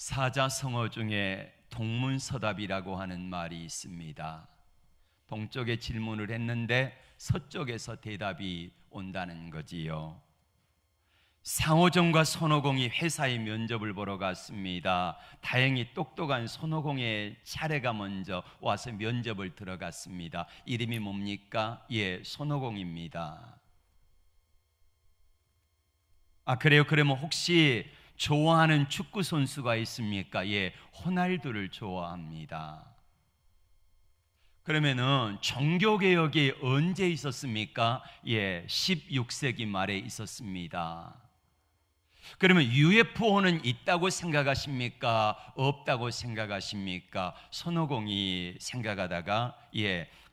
사자성어 중에 동문서답이라고 하는 말이 있습니다. 동쪽에 질문을 했는데 서쪽에서 대답이 온다는 거지요. 상호정과 손오공이 회사에 면접을 보러 갔습니다. 다행히 똑똑한 손오공의 차례가 먼저 와서 면접을 들어갔습니다. 이름이 뭡니까? 손오공입니다. 그래요? 그러면 혹시 좋아하는 축구 선수가 있습니까? 호날두를 좋아합니다. 그러면은 종교개혁이 언제 있었습니까? 16세기 말에 있었습니다. 그러면 UFO는 있다고 생각하십니까? 없다고 생각하십니까? 손오공이 생각하다가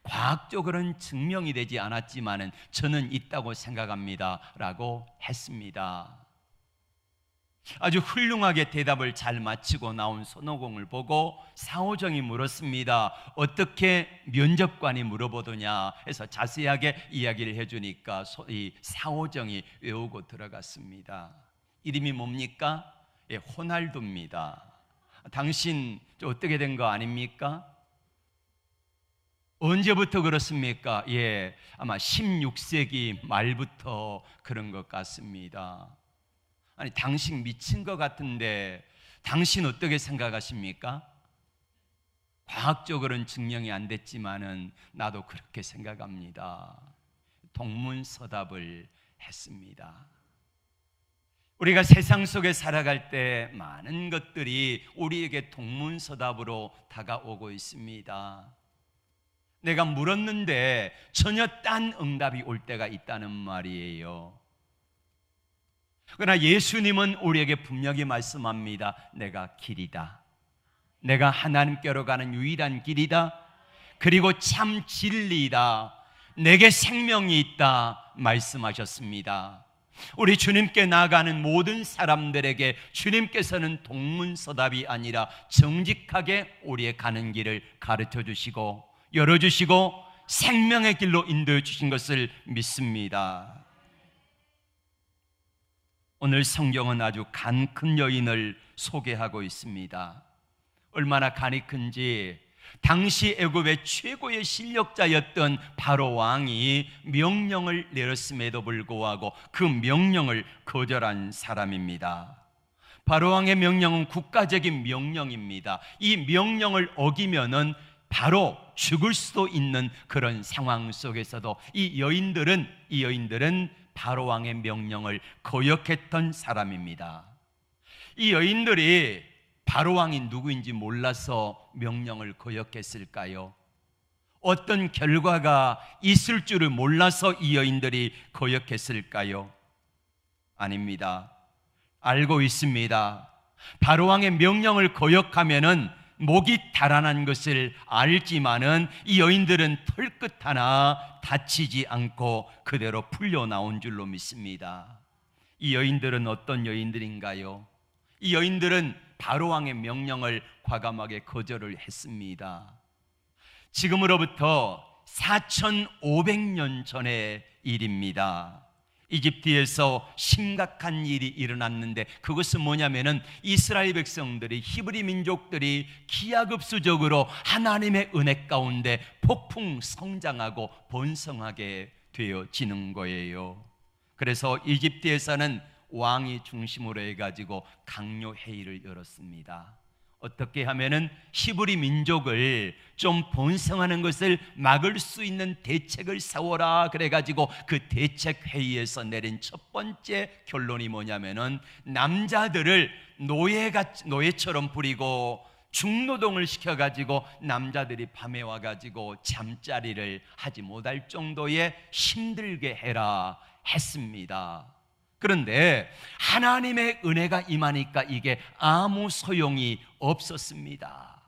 과학적으로는 증명이 되지 않았지만은 저는 있다고 생각합니다 라고 했습니다. 아주 훌륭하게 대답을 잘 마치고 나온 손오공을 보고 상호정이 물었습니다. 어떻게 면접관이 물어보더냐 해서 자세하게 이야기를 해주니까 이 상호정이 외우고 들어갔습니다. 이름이 뭡니까? 호날두입니다. 당신 어떻게 된 거 아닙니까? 언제부터 그렇습니까? 아마 16세기 말부터 그런 것 같습니다. 아니, 당신 미친 것 같은데 당신 어떻게 생각하십니까? 과학적으로는 증명이 안 됐지만은 나도 그렇게 생각합니다. 동문서답을 했습니다. 우리가 세상 속에 살아갈 때 많은 것들이 우리에게 동문서답으로 다가오고 있습니다. 내가 물었는데 전혀 딴 응답이 올 때가 있다는 말이에요. 그러나 예수님은 우리에게 분명히 말씀합니다. 내가 길이다. 내가 하나님께로 가는 유일한 길이다. 그리고 참 진리이다. 내게 생명이 있다 말씀하셨습니다. 우리 주님께 나아가는 모든 사람들에게 주님께서는 동문서답이 아니라 정직하게 우리의 가는 길을 가르쳐 주시고 열어주시고 생명의 길로 인도해 주신 것을 믿습니다. 오늘 성경은 아주 간 큰 여인을 소개하고 있습니다. 얼마나 간이 큰지 당시 애굽의 최고의 실력자였던 바로 왕이 명령을 내렸음에도 불구하고 그 명령을 거절한 사람입니다. 바로 왕의 명령은 국가적인 명령입니다. 이 명령을 어기면은 바로 죽을 수도 있는 그런 상황 속에서도 이 여인들은 바로 왕의 명령을 거역했던 사람입니다. 이 여인들이 바로 왕이 누구인지 몰라서 명령을 거역했을까요? 어떤 결과가 있을 줄을 몰라서 이 여인들이 거역했을까요? 아닙니다. 알고 있습니다. 바로 왕의 명령을 거역하면은 목이 달아난 것을 알지만은 이 여인들은 털끝 하나 다치지 않고 그대로 풀려 나온 줄로 믿습니다. 이 여인들은 어떤 여인들인가요? 이 여인들은 바로 왕의 명령을 과감하게 거절을 했습니다. 지금으로부터 4,500년 전의 일입니다. 이집트에서 심각한 일이 일어났는데 그것은 뭐냐면은 이스라엘 백성들이 히브리 민족들이 기하급수적으로 하나님의 은혜 가운데 폭풍 성장하고 번성하게 되어지는 거예요. 그래서 이집트에서는 왕이 중심으로 해가지고 강요 회의를 열었습니다. 어떻게 하면은 히브리 민족을 좀 번성하는 것을 막을 수 있는 대책을 세워라 그래가지고 그 대책 회의에서 내린 첫 번째 결론이 뭐냐면은 남자들을 노예처럼 부리고 중노동을 시켜가지고 남자들이 밤에 와가지고 잠자리를 하지 못할 정도의 힘들게 해라 했습니다. 그런데 하나님의 은혜가 임하니까 이게 아무 소용이 없었습니다.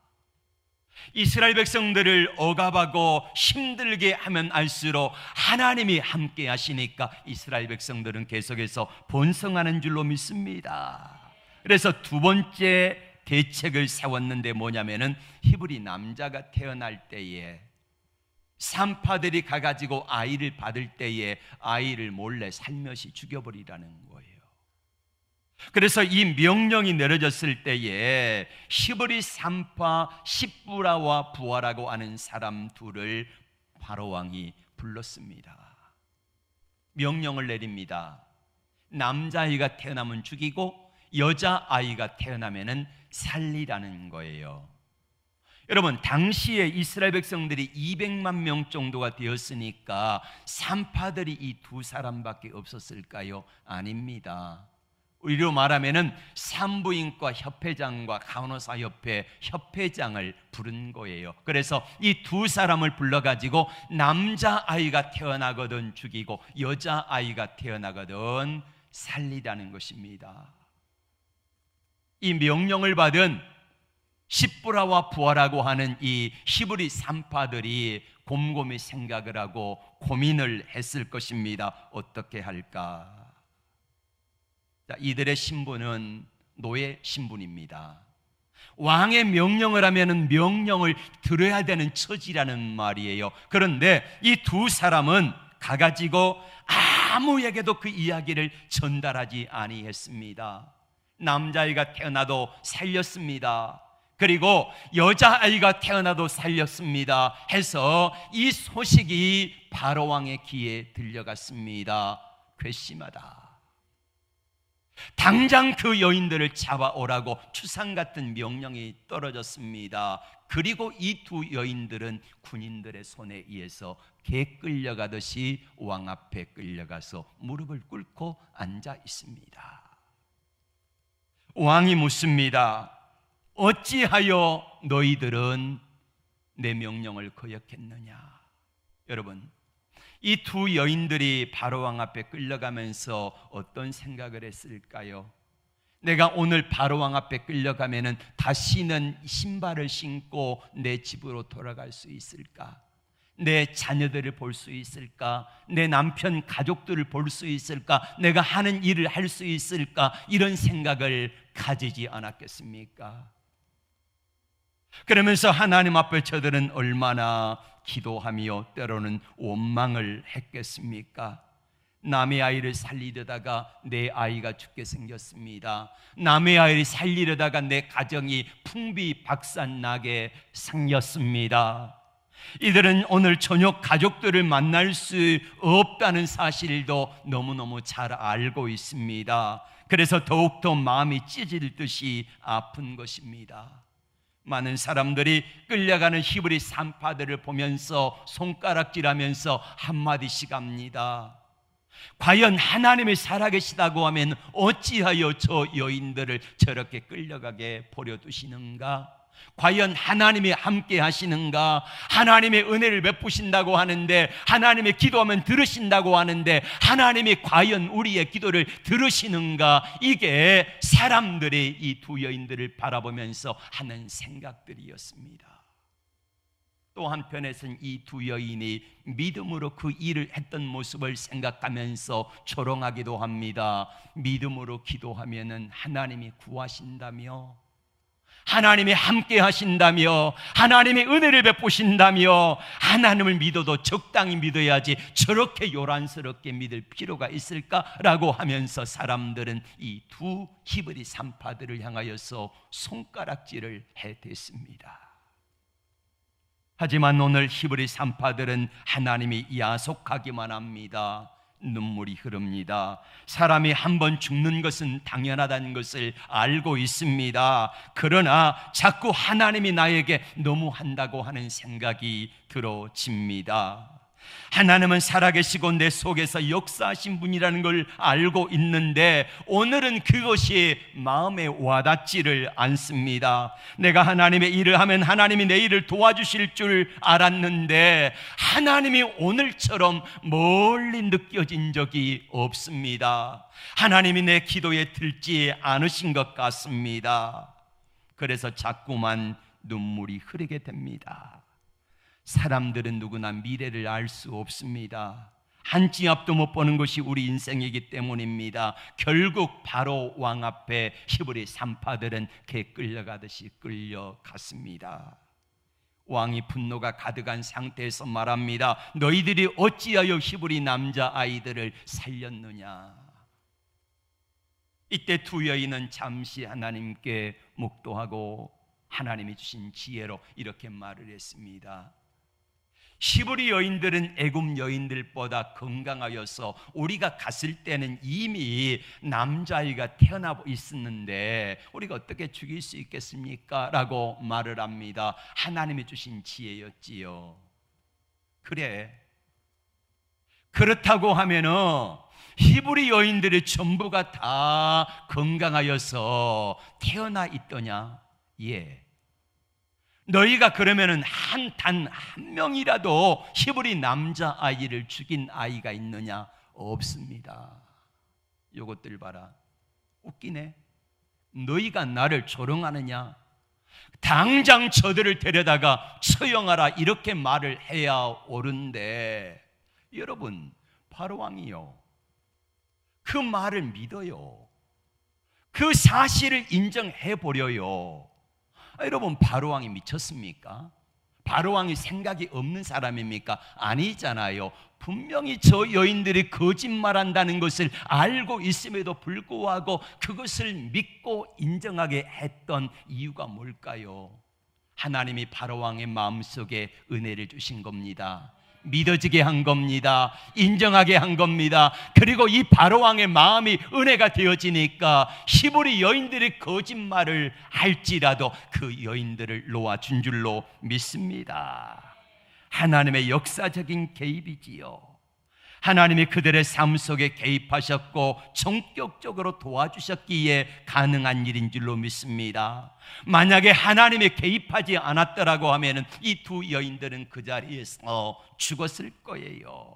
이스라엘 백성들을 억압하고 힘들게 하면 할수록 하나님이 함께 하시니까 이스라엘 백성들은 계속해서 번성하는 줄로 믿습니다. 그래서 두 번째 대책을 세웠는데 뭐냐면은 히브리 남자가 태어날 때에 산파들이 가가지고 아이를 받을 때에 아이를 몰래 살며시 죽여버리라는 거예요. 그래서 이 명령이 내려졌을 때에 히브리 산파 십부라와 부하라고 하는 사람 둘을 바로 왕이 불렀습니다. 명령을 내립니다. 남자아이가 태어나면 죽이고 여자아이가 태어나면 살리라는 거예요. 여러분, 당시에 이스라엘 백성들이 200만 명 정도가 되었으니까 산파들이 이 두 사람밖에 없었을까요? 아닙니다. 우리로 말하면은 산부인과 협회장과 간호사 협회 협회장을 부른 거예요. 그래서 이 두 사람을 불러가지고 남자아이가 태어나거든 죽이고 여자아이가 태어나거든 살리라는 것입니다. 이 명령을 받은 십부라와 부하라고 하는 이 히브리 산파들이 곰곰이 생각을 하고 고민을 했을 것입니다. 어떻게 할까? 자, 이들의 신분은 노예 신분입니다. 왕의 명령을 하면은 명령을 들어야 되는 처지라는 말이에요. 그런데 이 두 사람은 가가지고 아무에게도 그 이야기를 전달하지 아니했습니다. 남자아이가 태어나도 살렸습니다. 그리고 여자아이가 태어나도 살렸습니다 해서 이 소식이 바로왕의 귀에 들려갔습니다. 괘씸하다. 당장 그 여인들을 잡아오라고 추상 같은 명령이 떨어졌습니다. 그리고 이 두 여인들은 군인들의 손에 의해서 개 끌려가듯이 왕 앞에 끌려가서 무릎을 꿇고 앉아 있습니다. 왕이 묻습니다. 어찌하여 너희들은 내 명령을 거역했느냐? 여러분, 이 두 여인들이 바로왕 앞에 끌려가면서 어떤 생각을 했을까요? 내가 오늘 바로왕 앞에 끌려가면은 다시는 신발을 신고 내 집으로 돌아갈 수 있을까? 내 자녀들을 볼 수 있을까? 내 남편 가족들을 볼 수 있을까? 내가 하는 일을 할 수 있을까? 이런 생각을 가지지 않았겠습니까? 그러면서 하나님 앞에 저들은 얼마나 기도하며 때로는 원망을 했겠습니까? 남의 아이를 살리려다가 내 아이가 죽게 생겼습니다. 남의 아이를 살리려다가 내 가정이 풍비박산나게 생겼습니다. 이들은 오늘 저녁 가족들을 만날 수 없다는 사실도 너무너무 잘 알고 있습니다. 그래서 더욱더 마음이 찢어질 듯이 아픈 것입니다. 많은 사람들이 끌려가는 히브리 산파들을 보면서 손가락질하면서 한마디씩 합니다. 과연 하나님이 살아계시다고 하면 어찌하여 저 여인들을 저렇게 끌려가게 버려두시는가? 과연 하나님이 함께 하시는가? 하나님의 은혜를 베푸신다고 하는데, 하나님의 기도하면 들으신다고 하는데, 하나님이 과연 우리의 기도를 들으시는가? 이게 사람들이 이 두 여인들을 바라보면서 하는 생각들이었습니다. 또 한편에서는 이 두 여인이 믿음으로 그 일을 했던 모습을 생각하면서 조롱하기도 합니다. 믿음으로 기도하면은 하나님이 구하신다며, 하나님이 함께 하신다며, 하나님의 은혜를 베푸신다며, 하나님을 믿어도 적당히 믿어야지 저렇게 요란스럽게 믿을 필요가 있을까라고 하면서 사람들은 이 두 히브리 산파들을 향하여서 손가락질을 해댔습니다. 하지만 오늘 히브리 산파들은 하나님이 야속하기만 합니다. 눈물이 흐릅니다. 사람이 한번 죽는 것은 당연하다는 것을 알고 있습니다. 그러나 자꾸 하나님이 나에게 너무한다고 하는 생각이 들어집니다. 하나님은 살아계시고 내 속에서 역사하신 분이라는 걸 알고 있는데 오늘은 그것이 마음에 와닿지를 않습니다. 내가 하나님의 일을 하면 하나님이 내 일을 도와주실 줄 알았는데 하나님이 오늘처럼 멀리 느껴진 적이 없습니다. 하나님이 내 기도에 들지 않으신 것 같습니다. 그래서 자꾸만 눈물이 흐르게 됩니다. 사람들은 누구나 미래를 알 수 없습니다. 한 치 앞도 못 보는 것이 우리 인생이기 때문입니다. 결국 바로 왕 앞에 히브리 산파들은 개 끌려가듯이 끌려갔습니다. 왕이 분노가 가득한 상태에서 말합니다. 너희들이 어찌하여 히브리 남자아이들을 살렸느냐? 이때 두 여인은 잠시 하나님께 묵도하고 하나님이 주신 지혜로 이렇게 말을 했습니다. 히브리 여인들은 애굽 여인들보다 건강하여서 우리가 갔을 때는 이미 남자아이가 태어나고 있었는데 우리가 어떻게 죽일 수 있겠습니까? 라고 말을 합니다. 하나님이 주신 지혜였지요. 그래, 그렇다고 하면은 히브리 여인들이 전부가 다 건강하여서 태어나 있더냐? 예. 너희가 그러면은 단 한 명이라도 히브리 남자 아이를 죽인 아이가 있느냐? 없습니다. 요것들 봐라. 웃기네. 너희가 나를 조롱하느냐? 당장 저들을 데려다가 처형하라, 이렇게 말을 해야 옳은데, 여러분, 바로왕이요, 그 말을 믿어요. 그 사실을 인정해 보려요. 여러분, 바로왕이 미쳤습니까? 바로왕이 생각이 없는 사람입니까? 아니잖아요. 분명히 저 여인들이 거짓말한다는 것을 알고 있음에도 불구하고 그것을 믿고 인정하게 했던 이유가 뭘까요? 하나님이 바로왕의 마음속에 은혜를 주신 겁니다. 믿어지게 한 겁니다. 인정하게 한 겁니다. 그리고 이 바로왕의 마음이 은혜가 되어지니까 히브리 여인들이 거짓말을 할지라도 그 여인들을 놓아준 줄로 믿습니다. 하나님의 역사적인 개입이지요. 하나님이 그들의 삶 속에 개입하셨고 전격적으로 도와주셨기에 가능한 일인 줄로 믿습니다. 만약에 하나님이 개입하지 않았더라고 하면 이 두 여인들은 그 자리에서 죽었을 거예요.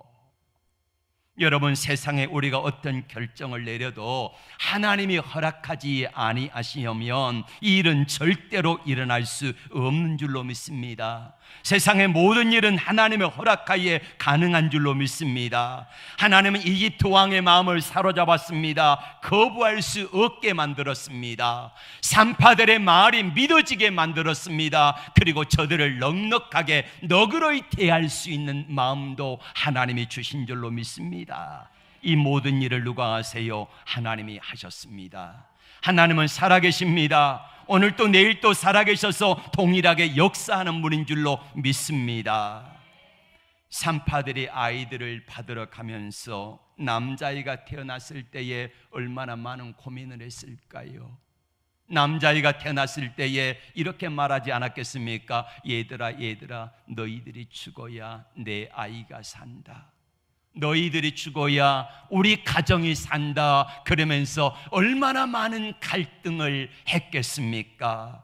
여러분, 세상에 우리가 어떤 결정을 내려도 하나님이 허락하지 아니하시면 이 일은 절대로 일어날 수 없는 줄로 믿습니다. 세상의 모든 일은 하나님의 허락하에 가능한 줄로 믿습니다. 하나님은 이집트 왕의 마음을 사로잡았습니다. 거부할 수 없게 만들었습니다. 산파들의 말이 믿어지게 만들었습니다. 그리고 저들을 넉넉하게 너그러이 대할 수 있는 마음도 하나님이 주신 줄로 믿습니다. 이 모든 일을 누가 하세요? 하나님이 하셨습니다. 하나님은 살아계십니다. 오늘도 내일도 살아계셔서 동일하게 역사하는 분인 줄로 믿습니다. 산파들이 아이들을 받으러 가면서 남자아이가 태어났을 때에 얼마나 많은 고민을 했을까요? 남자아이가 태어났을 때에 이렇게 말하지 않았겠습니까? 얘들아, 너희들이 죽어야 내 아이가 산다. 너희들이 죽어야 우리 가정이 산다. 그러면서 얼마나 많은 갈등을 했겠습니까?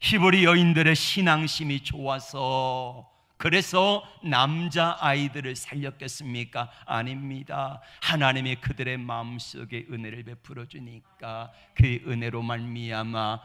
히브리 여인들의 신앙심이 좋아서 그래서 남자아이들을 살렸겠습니까? 아닙니다. 하나님이 그들의 마음속에 은혜를 베풀어 주니까 그 은혜로 말미암아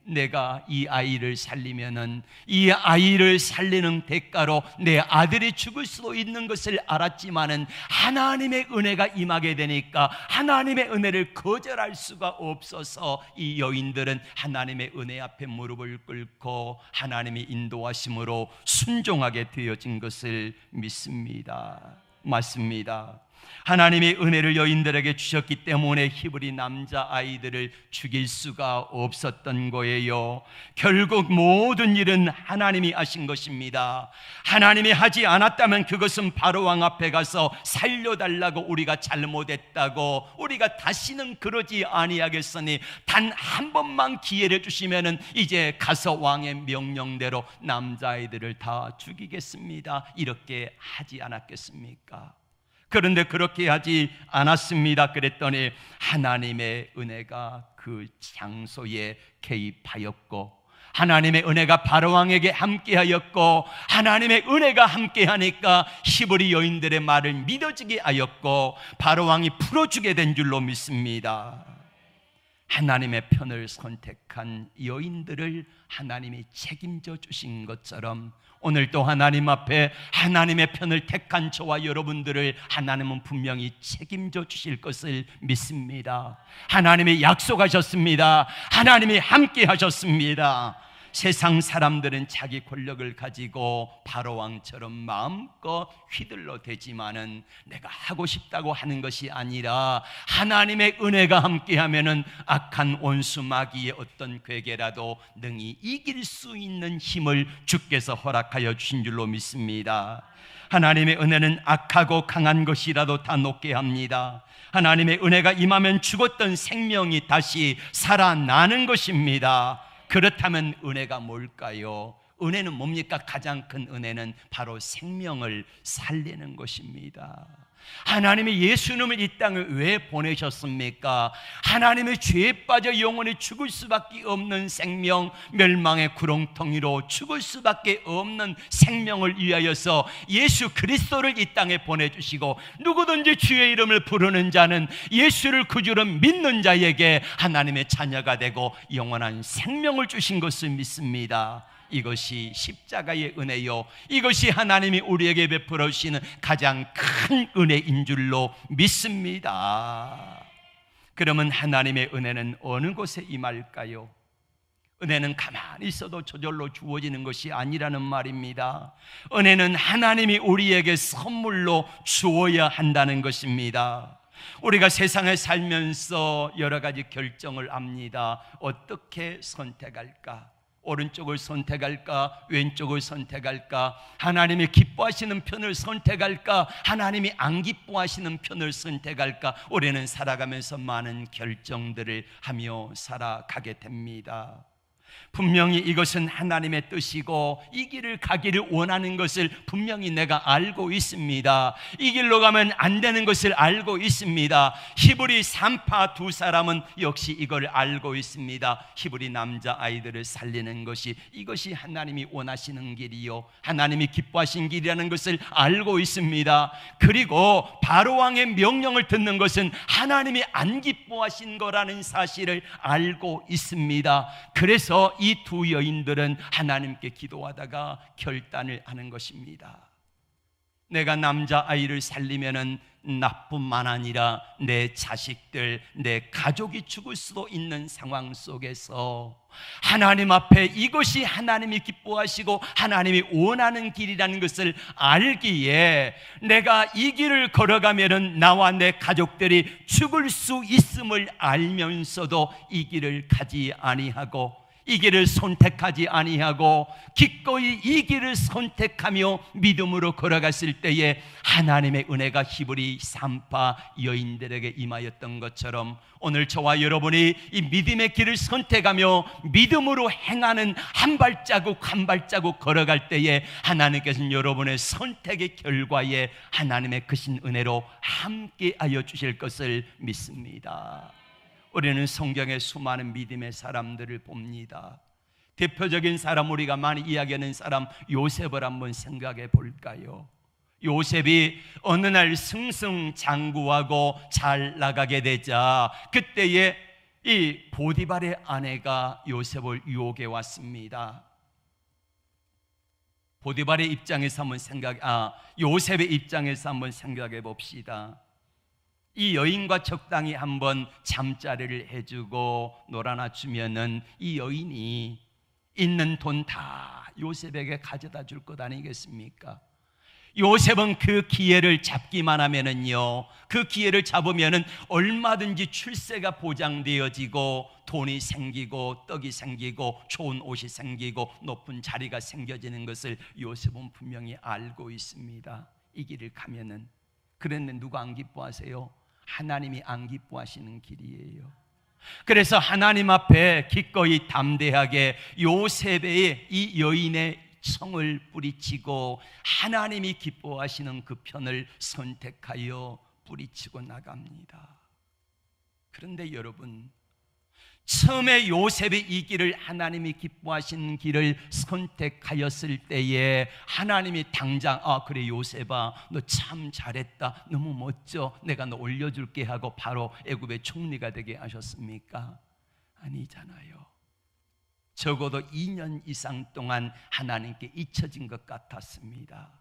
내가 이 아이를 살리면은 이 아이를 살리는 대가로 내 아들이 죽을 수도 있는 것을 알았지만은 하나님의 은혜가 임하게 되니까 하나님의 은혜를 거절할 수가 없어서 이 여인들은 하나님의 은혜 앞에 무릎을 꿇고 하나님의 인도하심으로 순종하게 되어진 것을 믿습니다. 맞습니다. 하나님이 은혜를 여인들에게 주셨기 때문에 히브리 남자아이들을 죽일 수가 없었던 거예요. 결국 모든 일은 하나님이 하신 것입니다. 하나님이 하지 않았다면 그것은 바로왕 앞에 가서 살려달라고 우리가 잘못했다고 우리가 다시는 그러지 아니하겠으니 단 한 번만 기회를 주시면은 이제 가서 왕의 명령대로 남자아이들을 다 죽이겠습니다. 이렇게 하지 않았겠습니까? 그런데 그렇게 하지 않았습니다. 그랬더니 하나님의 은혜가 그 장소에 개입하였고 하나님의 은혜가 바로왕에게 함께하였고 하나님의 은혜가 함께하니까 히브리 여인들의 말을 믿어지게 하였고 바로왕이 풀어주게 된 줄로 믿습니다. 하나님의 편을 선택한 여인들을 하나님이 책임져 주신 것처럼 오늘도 하나님 앞에 하나님의 편을 택한 저와 여러분들을 하나님은 분명히 책임져 주실 것을 믿습니다. 하나님이 약속하셨습니다. 하나님이 함께 하셨습니다. 세상 사람들은 자기 권력을 가지고 바로 왕처럼 마음껏 휘둘러 대지만은 내가 하고 싶다고 하는 것이 아니라 하나님의 은혜가 함께하면은 악한 원수 마귀의 어떤 괴계라도 능히 이길 수 있는 힘을 주께서 허락하여 주신 줄로 믿습니다. 하나님의 은혜는 악하고 강한 것이라도 다 녹게 합니다. 하나님의 은혜가 임하면 죽었던 생명이 다시 살아나는 것입니다. 그렇다면 은혜가 뭘까요? 은혜는 뭡니까? 가장 큰 은혜는 바로 생명을 살리는 것입니다. 하나님이 예수님을 이 땅에 왜 보내셨습니까? 하나님의 죄에 빠져 영원히 죽을 수밖에 없는 생명, 멸망의 구렁텅이로 죽을 수밖에 없는 생명을 위하여서 예수 그리스도를 이 땅에 보내주시고, 누구든지 주의 이름을 부르는 자는, 예수를 구주로 믿는 자에게 하나님의 자녀가 되고 영원한 생명을 주신 것을 믿습니다. 이것이 십자가의 은혜요, 이것이 하나님이 우리에게 베풀어 주시는 가장 큰 은혜인 줄로 믿습니다. 그러면 하나님의 은혜는 어느 곳에 임할까요? 은혜는 가만히 있어도 저절로 주어지는 것이 아니라는 말입니다. 은혜는 하나님이 우리에게 선물로 주어야 한다는 것입니다. 우리가 세상에 살면서 여러 가지 결정을 합니다. 어떻게 선택할까? 오른쪽을 선택할까? 왼쪽을 선택할까? 하나님이 기뻐하시는 편을 선택할까? 하나님이 안 기뻐하시는 편을 선택할까? 우리는 살아가면서 많은 결정들을 하며 살아가게 됩니다. 분명히 이것은 하나님의 뜻이고 이 길을 가기를 원하는 것을 분명히 내가 알고 있습니다. 이 길로 가면 안 되는 것을 알고 있습니다. 히브리 산파 두 사람은 역시 이걸 알고 있습니다. 히브리 남자아이들을 살리는 것이, 이것이 하나님이 원하시는 길이요, 하나님이 기뻐하신 길이라는 것을 알고 있습니다. 그리고 바로왕의 명령을 듣는 것은 하나님이 안 기뻐하신 거라는 사실을 알고 있습니다. 그래서 이 두 여인들은 하나님께 기도하다가 결단을 하는 것입니다. 내가 남자아이를 살리면은 나뿐만 아니라 내 자식들, 내 가족이 죽을 수도 있는 상황 속에서 하나님 앞에 이것이 하나님이 기뻐하시고 하나님이 원하는 길이라는 것을 알기에, 내가 이 길을 걸어가면은 나와 내 가족들이 죽을 수 있음을 알면서도 이 길을 가지 아니하고, 이 길을 선택하지 아니하고 기꺼이 이 길을 선택하며 믿음으로 걸어갔을 때에 하나님의 은혜가 히브리 산파 여인들에게 임하였던 것처럼, 오늘 저와 여러분이 이 믿음의 길을 선택하며 믿음으로 행하는 한 발자국 한 발자국 걸어갈 때에 하나님께서는 여러분의 선택의 결과에 하나님의 크신 은혜로 함께하여 주실 것을 믿습니다. 우리는 성경의 수많은 믿음의 사람들을 봅니다. 대표적인 사람, 우리가 많이 이야기하는 사람 요셉을 한번 생각해 볼까요? 요셉이 어느 날 승승장구하고 잘 나가게 되자 그때에 이 보디발의 아내가 요셉을 유혹해 왔습니다. 보디발의 입장에서 한번 요셉의 입장에서 한번 생각해 봅시다. 이 여인과 적당히 한번 잠자리를 해주고 놀아나 주면은 이 여인이 있는 돈 다 요셉에게 가져다 줄 것 아니겠습니까? 요셉은 그 기회를 잡기만 하면은요, 그 기회를 잡으면은 얼마든지 출세가 보장되어지고 돈이 생기고 떡이 생기고 좋은 옷이 생기고 높은 자리가 생겨지는 것을 요셉은 분명히 알고 있습니다. 이 길을 가면은. 그런데 누가 안 기뻐하세요? 하나님이 안 기뻐하시는 길이에요. 그래서 하나님 앞에 기꺼이 담대하게 요셉의 이 여인의 성을 뿌리치고 하나님이 기뻐하시는 그 편을 선택하여 뿌리치고 나갑니다. 그런데 여러분, 처음에 요셉이 이 길을, 하나님이 기뻐하시는 길을 선택하였을 때에 하나님이 당장 그래 요셉아, 너 참 잘했다, 너무 멋져, 내가 너 올려줄게 하고 바로 애굽의 총리가 되게 하셨습니까? 아니잖아요. 적어도 2년 이상 동안 하나님께 잊혀진 것 같았습니다.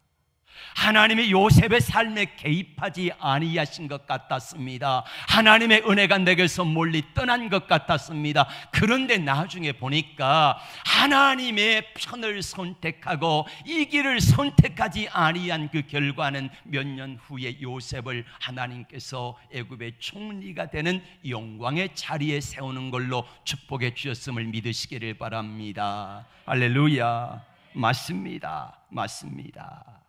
하나님이 요셉의 삶에 개입하지 아니하신 것 같았습니다. 하나님의 은혜가 내게서 멀리 떠난 것 같았습니다. 그런데 나중에 보니까 하나님의 편을 선택하고 이 길을 선택하지 아니한 그 결과는 몇 년 후에 요셉을 하나님께서 애굽의 총리가 되는 영광의 자리에 세우는 걸로 축복해 주셨음을 믿으시기를 바랍니다. 할렐루야. 맞습니다. 맞습니다.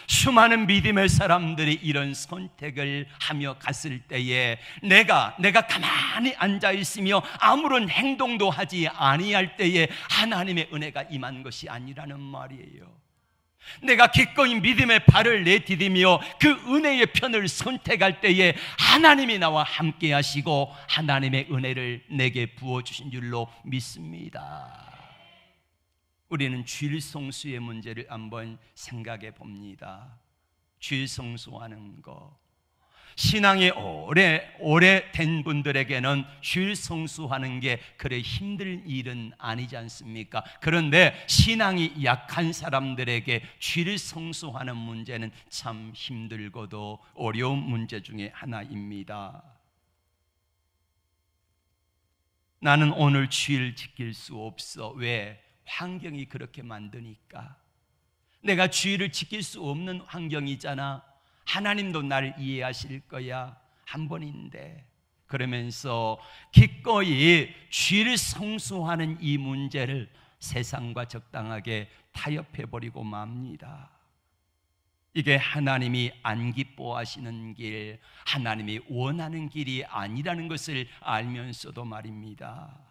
수많은 믿음의 사람들이 이런 선택을 하며 갔을 때에 내가 가만히 앉아 있으며 아무런 행동도 하지 아니할 때에 하나님의 은혜가 임한 것이 아니라는 말이에요. 내가 기꺼이 믿음의 발을 내디디며 그 은혜의 편을 선택할 때에 하나님이 나와 함께 하시고 하나님의 은혜를 내게 부어주신 줄로 믿습니다. 우리는 주일 성수의 문제를 한번 생각해 봅니다. 주일 성수하는 거, 신앙이 오래된 분들에게는 주일 성수하는 게 그래 힘든 일은 아니지 않습니까? 그런데 신앙이 약한 사람들에게 주일 성수하는 문제는 참 힘들고도 어려운 문제 중에 하나입니다. 나는 오늘 주일 지킬 수 없어. 왜? 환경이 그렇게 만드니까. 내가 주의를 지킬 수 없는 환경이잖아. 하나님도 나를 이해하실 거야. 한 번인데. 그러면서 기꺼이 주의를 성수하는 이 문제를 세상과 적당하게 타협해버리고 맙니다. 이게 하나님이 안 기뻐하시는 길, 하나님이 원하는 길이 아니라는 것을 알면서도 말입니다.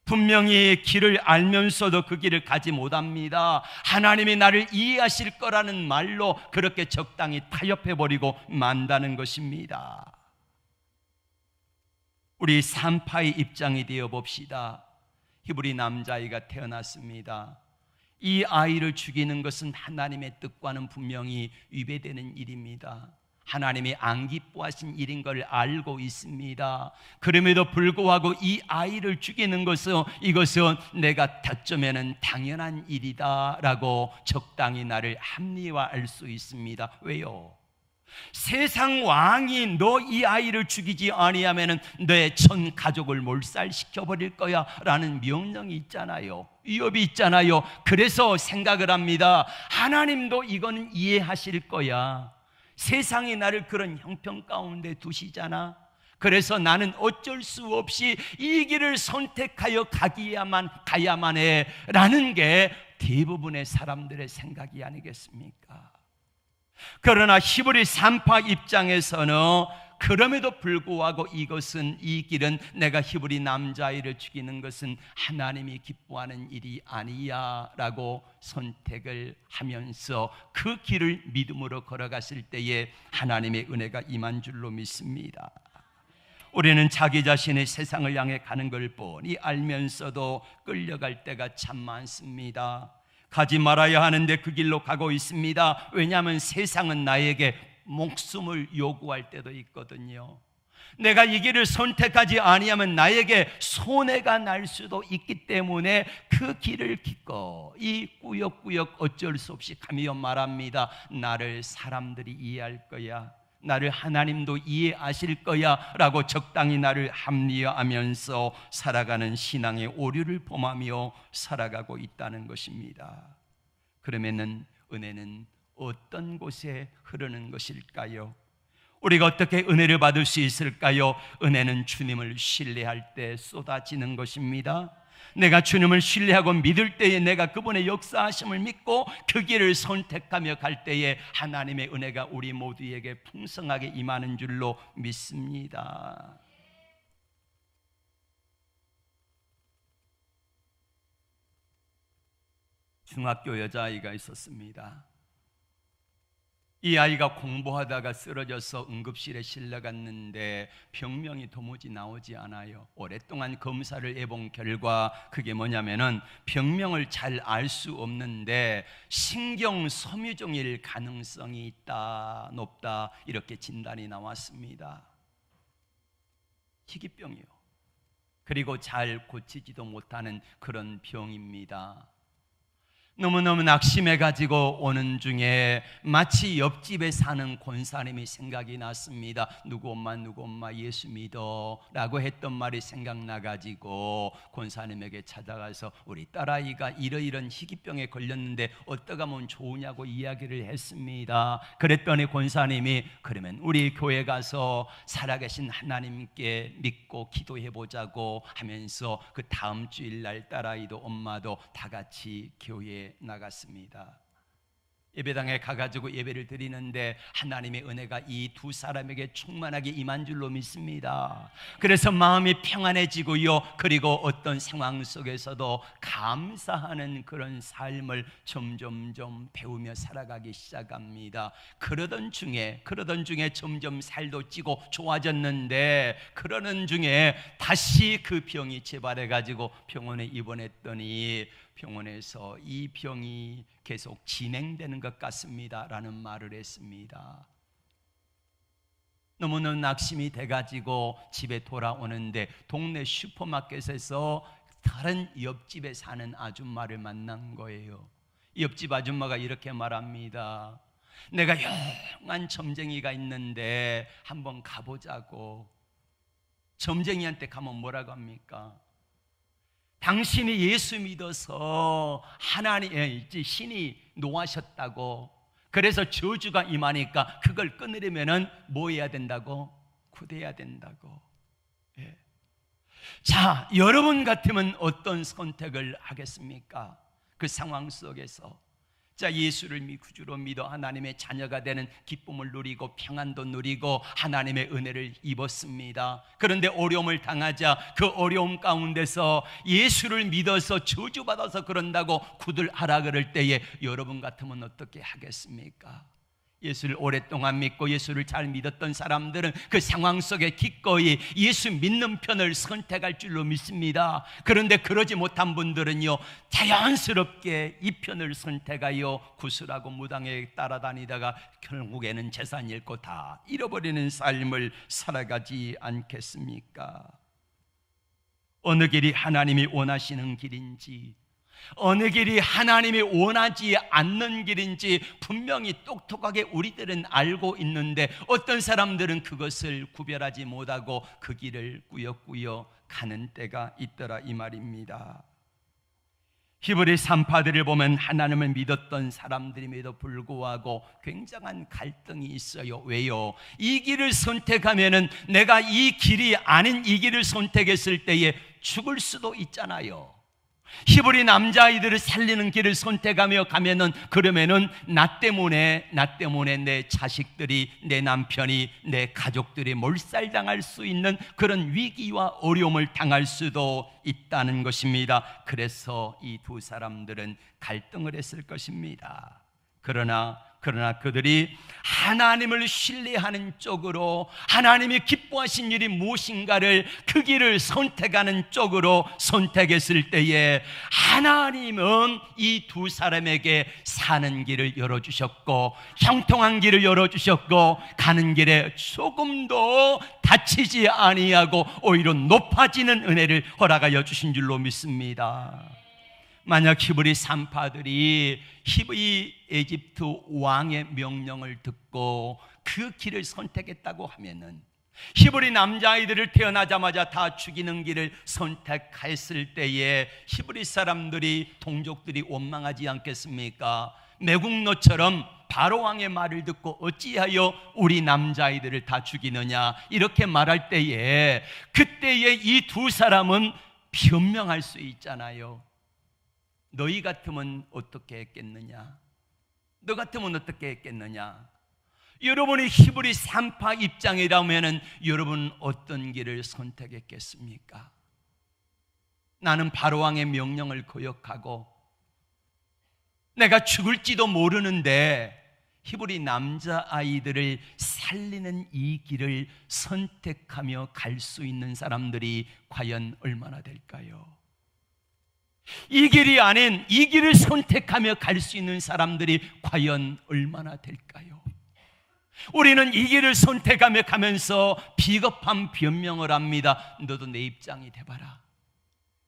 분명히 길을 알면서도 그 길을 가지 못합니다. 하나님이 나를 이해하실 거라는 말로 그렇게 적당히 타협해버리고 만다는 것입니다. 우리 산파의 입장이 되어 봅시다. 히브리 남자아이가 태어났습니다. 이 아이를 죽이는 것은 하나님의 뜻과는 분명히 위배되는 일입니다. 하나님이 안 기뻐하신 일인 걸 알고 있습니다. 그럼에도 불구하고 이 아이를 죽이는 것은 이것은 내가 타점에는 당연한 일이다라고 적당히 나를 합리화할 수 있습니다. 왜요? 세상 왕이 너 이 아이를 죽이지 아니하면 내 전 가족을 몰살시켜 버릴 거야 라는 명령이 있잖아요. 위협이 있잖아요. 그래서 생각을 합니다. 하나님도 이거는 이해하실 거야. 세상이 나를 그런 형편 가운데 두시잖아. 그래서 나는 어쩔 수 없이 이 길을 선택하여 가야만 해 라는 게 대부분의 사람들의 생각이 아니겠습니까? 그러나 히브리 산파 입장에서는 그럼에도 불구하고 이 길은 내가 히브리 남자아이를 죽이는 것은 하나님이 기뻐하는 일이 아니야 라고 선택을 하면서 그 길을 믿음으로 걸어갔을 때에 하나님의 은혜가 임한 줄로 믿습니다. 우리는 자기 자신의 세상을 향해 가는 걸 뻔히 알면서도 끌려갈 때가 참 많습니다. 가지 말아야 하는데 그 길로 가고 있습니다. 왜냐하면 세상은 나에게 목숨을 요구할 때도 있거든요. 내가 이 길을 선택하지 아니하면 나에게 손해가 날 수도 있기 때문에 그 길을 기꺼이 꾸역꾸역 어쩔 수 없이 가며 말합니다. 나를 사람들이 이해할 거야. 나를 하나님도 이해하실 거야 라고 적당히 나를 합리화하면서 살아가는 신앙의 오류를 범하며 살아가고 있다는 것입니다. 그러면은 은혜는 어떤 곳에 흐르는 것일까요? 우리가 어떻게 은혜를 받을 수 있을까요? 은혜는 주님을 신뢰할 때 쏟아지는 것입니다. 내가 주님을 신뢰하고 믿을 때에 내가 그분의 역사하심을 믿고 그 길을 선택하며 갈 때에 하나님의 은혜가 우리 모두에게 풍성하게 임하는 줄로 믿습니다. 중학교 여자아이가 있었습니다. 이 아이가 공부하다가 쓰러져서 응급실에 실려갔는데 병명이 도무지 나오지 않아요. 오랫동안 검사를 해본 결과 그게 뭐냐면은 병명을 잘 알 수 없는데 신경섬유종일 가능성이 있다, 높다 이렇게 진단이 나왔습니다. 희귀병이요. 그리고 잘 고치지도 못하는 그런 병입니다. 너무너무 낙심해가지고 오는 중에 마치 옆집에 사는 권사님이 생각이 났습니다. 누구 엄마 예수 믿어 라고 했던 말이 생각나가지고 권사님에게 찾아가서 우리 딸아이가 이러이런 희귀병에 걸렸는데 어떡하면 좋으냐고 이야기를 했습니다. 그랬더니 권사님이 그러면 우리 교회 가서 살아계신 하나님께 믿고 기도해보자고 하면서 그 다음 주일날 딸아이도 엄마도 다 같이 교회에 나갔습니다. 예배당에 가가지고 예배를 드리는데 하나님의 은혜가 이 두 사람에게 충만하게 임한 줄로 믿습니다. 그래서 마음이 평안해지고요, 그리고 어떤 상황 속에서도 감사하는 그런 삶을 점점점 배우며 살아가기 시작합니다. 그러던 중에 점점 살도 찌고 좋아졌는데, 그러는 중에 다시 그 병이 재발해가지고 병원에 입원했더니 병원에서 이 병이 계속 진행되는 것 같습니다 라는 말을 했습니다. 너무너무 낙심이 돼가지고 집에 돌아오는데 동네 슈퍼마켓에서 다른 옆집에 사는 아줌마를 만난 거예요. 옆집 아줌마가 이렇게 말합니다. 내가 영한 점쟁이가 있는데 한번 가보자고. 점쟁이한테 가면 뭐라고 합니까? 당신이 예수 믿어서 신이 노하셨다고, 그래서 저주가 임하니까 그걸 끊으려면 뭐 해야 된다고? 구대해야 된다고. 예. 자, 여러분 같으면 어떤 선택을 하겠습니까? 그 상황 속에서 자, 예수를 구주로 믿어 하나님의 자녀가 되는 기쁨을 누리고 평안도 누리고 하나님의 은혜를 입었습니다. 그런데 어려움을 당하자 그 어려움 가운데서 예수를 믿어서 저주받아서 그런다고 구들하라 그럴 때에 여러분 같으면 어떻게 하겠습니까? 예수를 오랫동안 믿고 예수를 잘 믿었던 사람들은 그 상황 속에 기꺼이 예수 믿는 편을 선택할 줄로 믿습니다. 그런데 그러지 못한 분들은요, 자연스럽게 이 편을 선택하여 구슬하고 무당에 따라다니다가 결국에는 재산 잃고 다 잃어버리는 삶을 살아가지 않겠습니까? 어느 길이 하나님이 원하시는 길인지, 어느 길이 하나님이 원하지 않는 길인지 분명히 똑똑하게 우리들은 알고 있는데 어떤 사람들은 그것을 구별하지 못하고 그 길을 꾸역꾸역 가는 때가 있더라 이 말입니다. 히브리 산파들을 보면 하나님을 믿었던 사람들임에도 불구하고 굉장한 갈등이 있어요. 왜요? 이 길을 선택하면은 내가 이 길이 아닌 이 길을 선택했을 때에 죽을 수도 있잖아요. 히브리 남자아이들을 살리는 길을 선택하며 가면은 그러면은 나 때문에 내 자식들이, 내 남편이, 내 가족들이 몰살당할 수 있는 그런 위기와 어려움을 당할 수도 있다는 것입니다. 그래서 이 두 사람들은 갈등을 했을 것입니다. 그러나 그들이 하나님을 신뢰하는 쪽으로, 하나님이 기뻐하신 일이 무엇인가를 그 길을 선택하는 쪽으로 선택했을 때에 하나님은 이 두 사람에게 사는 길을 열어주셨고 형통한 길을 열어주셨고 가는 길에 조금도 다치지 아니하고 오히려 높아지는 은혜를 허락하여 주신 줄로 믿습니다. 만약 히브리 산파들이 히브리 에집트 왕의 명령을 듣고 그 길을 선택했다고 하면은 히브리 남자아이들을 태어나자마자 다 죽이는 길을 선택했을 때에 히브리 사람들이, 동족들이 원망하지 않겠습니까? 매국노처럼 바로 왕의 말을 듣고 어찌하여 우리 남자아이들을 다 죽이느냐 이렇게 말할 때에, 그때에 이 두 사람은 변명할 수 있잖아요. 너희 같으면 어떻게 했겠느냐? 너 같으면 어떻게 했겠느냐? 여러분이 히브리 산파 입장이라면 여러분은 어떤 길을 선택했겠습니까? 나는 바로왕의 명령을 거역하고 내가 죽을지도 모르는데 히브리 남자아이들을 살리는 이 길을 선택하며 갈 수 있는 사람들이 과연 얼마나 될까요? 이 길이 아닌 이 길을 선택하며 갈 수 있는 사람들이 과연 얼마나 될까요? 우리는 이 길을 선택하며 가면서 비겁한 변명을 합니다. 너도 내 입장이 돼봐라.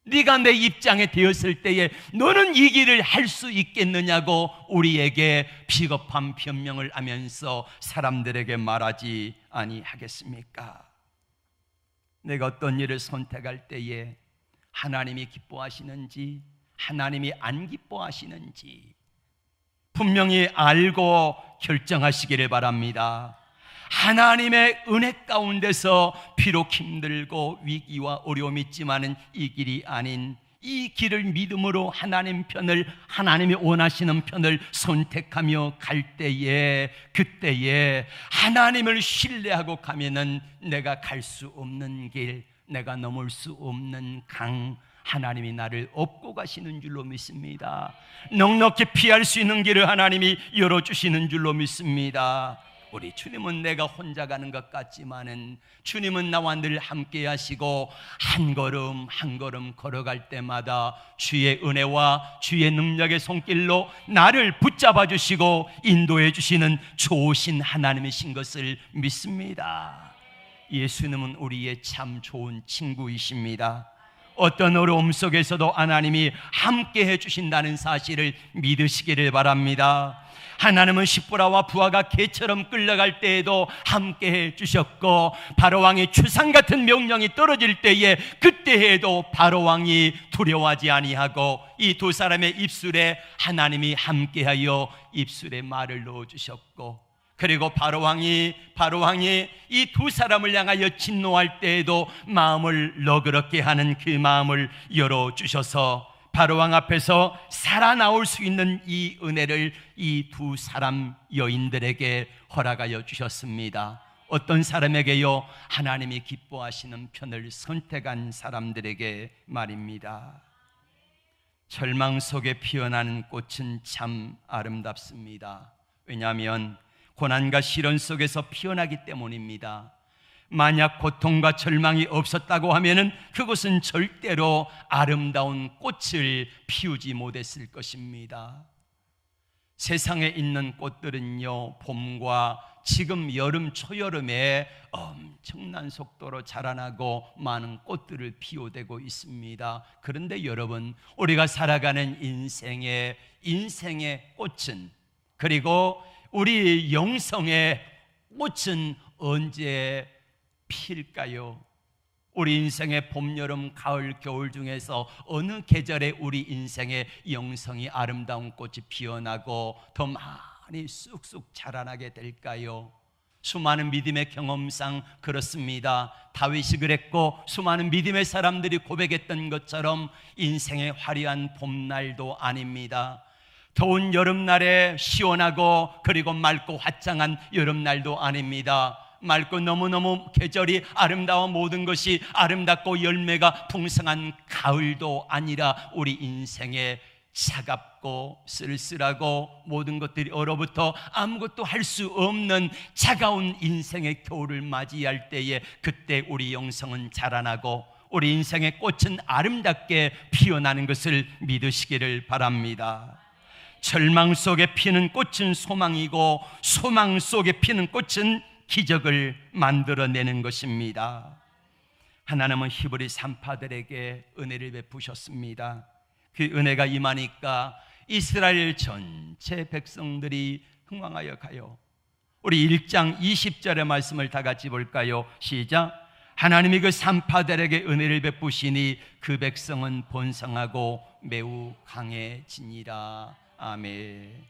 네가 내 입장에 되었을 때에 너는 이 길을 할 수 있겠느냐고 우리에게 비겁한 변명을 하면서 사람들에게 말하지 아니하겠습니까? 내가 어떤 일을 선택할 때에 하나님이 기뻐하시는지 하나님이 안 기뻐하시는지 분명히 알고 결정하시기를 바랍니다. 하나님의 은혜 가운데서 비록 힘들고 위기와 어려움이 있지만은 이 길이 아닌 이 길을 믿음으로 하나님이 원하시는 편을 선택하며 갈 때에 그때에 하나님을 신뢰하고 가면은 내가 갈 수 없는 길, 내가 넘을 수 없는 강, 하나님이 나를 업고 가시는 줄로 믿습니다. 넉넉히 피할 수 있는 길을 하나님이 열어주시는 줄로 믿습니다. 우리 주님은 내가 혼자 가는 것 같지만은 주님은 나와 늘 함께 하시고 한 걸음 한 걸음 걸어갈 때마다 주의 은혜와 주의 능력의 손길로 나를 붙잡아 주시고 인도해 주시는 좋으신 하나님이신 것을 믿습니다. 예수님은 우리의 참 좋은 친구이십니다. 어떤 어려움 속에서도 하나님이 함께 해주신다는 사실을 믿으시기를 바랍니다. 하나님은 십보라와 부하가 개처럼 끌려갈 때에도 함께 해주셨고 바로왕의 추상 같은 명령이 떨어질 때에 그때에도 바로왕이 두려워하지 아니하고 이 두 사람의 입술에 하나님이 함께하여 입술에 말을 넣어주셨고 그리고 바로왕이 이 두 사람을 향하여 진노할 때에도 마음을 너그럽게 하는 그 마음을 열어주셔서 바로왕 앞에서 살아나올 수 있는 이 은혜를 이 두 사람 여인들에게 허락하여 주셨습니다. 어떤 사람에게요? 하나님이 기뻐하시는 편을 선택한 사람들에게 말입니다. 절망 속에 피어나는 꽃은 참 아름답습니다. 왜냐하면 고난과 시련 속에서 피어나기 때문입니다. 만약 고통과 절망이 없었다고 하면은 그것은 절대로 아름다운 꽃을 피우지 못했을 것입니다. 세상에 있는 꽃들은요, 봄과 지금 여름, 초여름에 엄청난 속도로 자라나고 많은 꽃들을 피워대고 있습니다. 그런데 여러분, 우리가 살아가는 인생의 꽃은, 그리고 우리 영성의 꽃은 언제 필까요? 우리 인생의 봄, 여름, 가을, 겨울 중에서 어느 계절에 우리 인생의 영성이 아름다운 꽃이 피어나고 더 많이 쑥쑥 자라나게 될까요? 수많은 믿음의 경험상 그렇습니다. 다윗이 그랬고 수많은 믿음의 사람들이 고백했던 것처럼 인생의 화려한 봄날도 아닙니다. 더운 여름날에 시원하고 그리고 맑고 화창한 여름날도 아닙니다. 맑고 너무너무 계절이 아름다워 모든 것이 아름답고 열매가 풍성한 가을도 아니라 우리 인생에 차갑고 쓸쓸하고 모든 것들이 얼어붙어 아무것도 할 수 없는 차가운 인생의 겨울을 맞이할 때에 그때 우리 영성은 자라나고 우리 인생의 꽃은 아름답게 피어나는 것을 믿으시기를 바랍니다. 절망 속에 피는 꽃은 소망이고 소망 속에 피는 꽃은 기적을 만들어내는 것입니다. 하나님은 히브리 산파들에게 은혜를 베푸셨습니다. 그 은혜가 임하니까 이스라엘 전체 백성들이 흥왕하여 가요. 우리 1장 20절의 말씀을 다 같이 볼까요? 시작. 하나님이 그 산파들에게 은혜를 베푸시니 그 백성은 번성하고 매우 강해지니라. 아멘.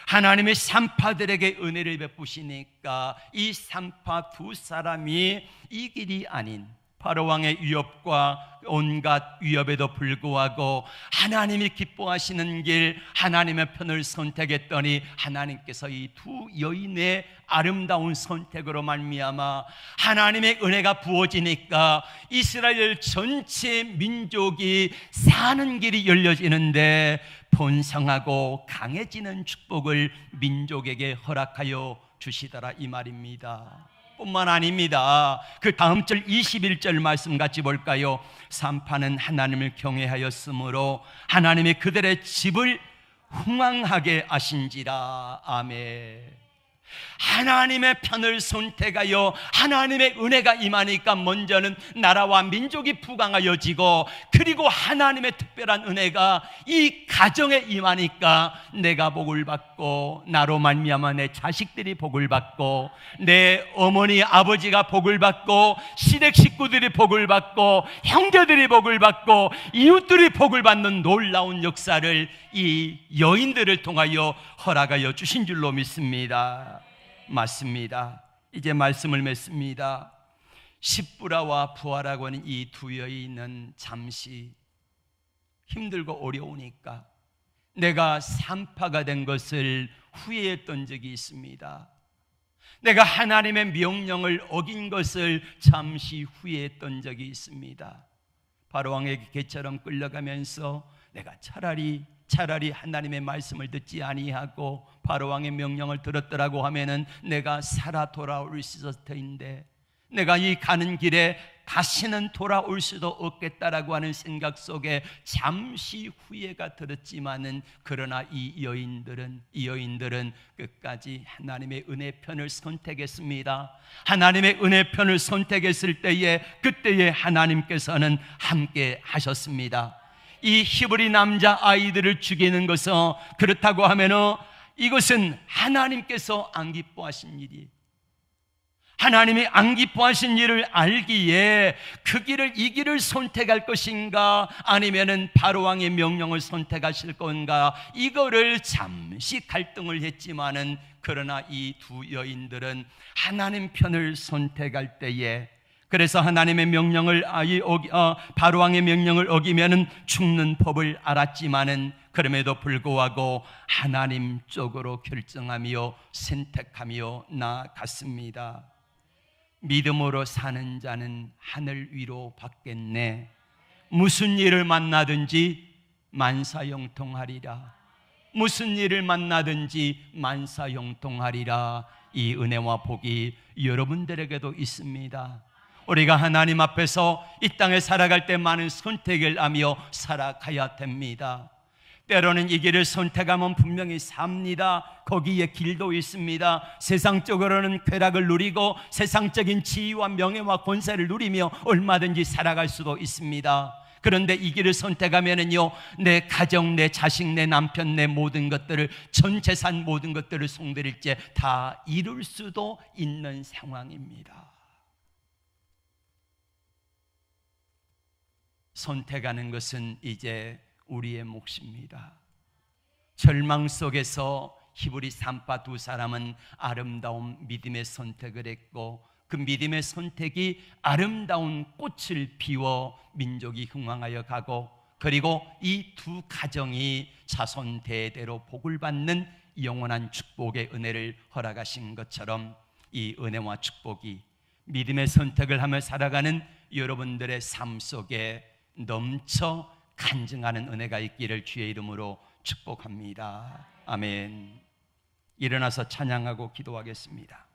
하나님의 산파들에게 은혜를 베푸시니까 이 산파 두 사람이 이 길이 아닌 바로왕의 위협과 온갖 위협에도 불구하고 하나님이 기뻐하시는 길, 하나님의 편을 선택했더니 하나님께서 이 두 여인의 아름다운 선택으로 말미암아 하나님의 은혜가 부어지니까 이스라엘 전체 민족이 사는 길이 열려지는데 번성하고 강해지는 축복을 민족에게 허락하여 주시더라 이 말입니다. 뿐만 아닙니다. 그 다음 절 21절 말씀 같이 볼까요? 산파는 하나님을 경외하였으므로 하나님이 그들의 집을 흥왕하게 하신지라. 아멘. 하나님의 편을 선택하여 하나님의 은혜가 임하니까 먼저는 나라와 민족이 부강하여지고, 그리고 하나님의 특별한 은혜가 이 가정에 임하니까 내가 복을 받고, 나로 말미암아 내 자식들이 복을 받고, 내 어머니 아버지가 복을 받고, 시댁 식구들이 복을 받고, 형제들이 복을 받고, 이웃들이 복을 받는 놀라운 역사를 이 여인들을 통하여 허락하여 주신 줄로 믿습니다. 맞습니다. 이제 말씀을 맺습니다. 십부라와 부하라고 하는 이 두 여인은 잠시 힘들고 어려우니까 내가 산파가 된 것을 후회했던 적이 있습니다. 내가 하나님의 명령을 어긴 것을 잠시 후회했던 적이 있습니다. 바로왕의 궤처럼 끌려가면서 내가 차라리 하나님의 말씀을 듣지 아니하고 바로왕의 명령을 들었더라고 하면은 내가 살아 돌아올 수 있었을 텐데, 내가 이 가는 길에 다시는 돌아올 수도 없겠다라고 하는 생각 속에 잠시 후회가 들었지만은, 그러나 이 여인들은 끝까지 하나님의 은혜 편을 선택했습니다. 하나님의 은혜 편을 선택했을 때에, 그때에 하나님께서는 함께 하셨습니다. 이 히브리 남자 아이들을 죽이는 것은, 그렇다고 하면은 이것은 하나님께서 안 기뻐하신 일이, 하나님이 안 기뻐하신 일을 알기에 이 길을 선택할 것인가, 아니면은 바로왕의 명령을 선택하실 건가, 이거를 잠시 갈등을 했지만은, 그러나 이 두 여인들은 하나님 편을 선택할 때에, 그래서 하나님의 명령을 바로왕의 명령을 어기면은 죽는 법을 알았지만은, 그럼에도 불구하고 하나님 쪽으로 결정하며 선택하며 나아갔습니다. 믿음으로 사는 자는 하늘 위로 받겠네. 무슨 일을 만나든지 만사형통하리라. 무슨 일을 만나든지 만사형통하리라. 이 은혜와 복이 여러분들에게도 있습니다. 우리가 하나님 앞에서 이 땅에 살아갈 때 많은 선택을 하며 살아가야 됩니다. 때로는 이 길을 선택하면 분명히 삽니다. 거기에 길도 있습니다. 세상적으로는 쾌락을 누리고 세상적인 지위와 명예와 권세를 누리며 얼마든지 살아갈 수도 있습니다. 그런데 이 길을 선택하면은요, 내 가정, 내 자식, 내 남편, 내 모든 것들을, 전 재산 모든 것들을 송두리째 다 잃을 수도 있는 상황입니다. 선택하는 것은 이제 우리의 몫입니다. 절망 속에서 히브리 산파 두 사람은 아름다운 믿음의 선택을 했고, 그 믿음의 선택이 아름다운 꽃을 피워 민족이 흥왕하여 가고, 그리고 이 두 가정이 자손 대대로 복을 받는 영원한 축복의 은혜를 허락하신 것처럼, 이 은혜와 축복이 믿음의 선택을 하며 살아가는 여러분들의 삶 속에 넘쳐 간증하는 은혜가 있기를 주의 이름으로 축복합니다. 아멘. 일어나서 찬양하고 기도하겠습니다.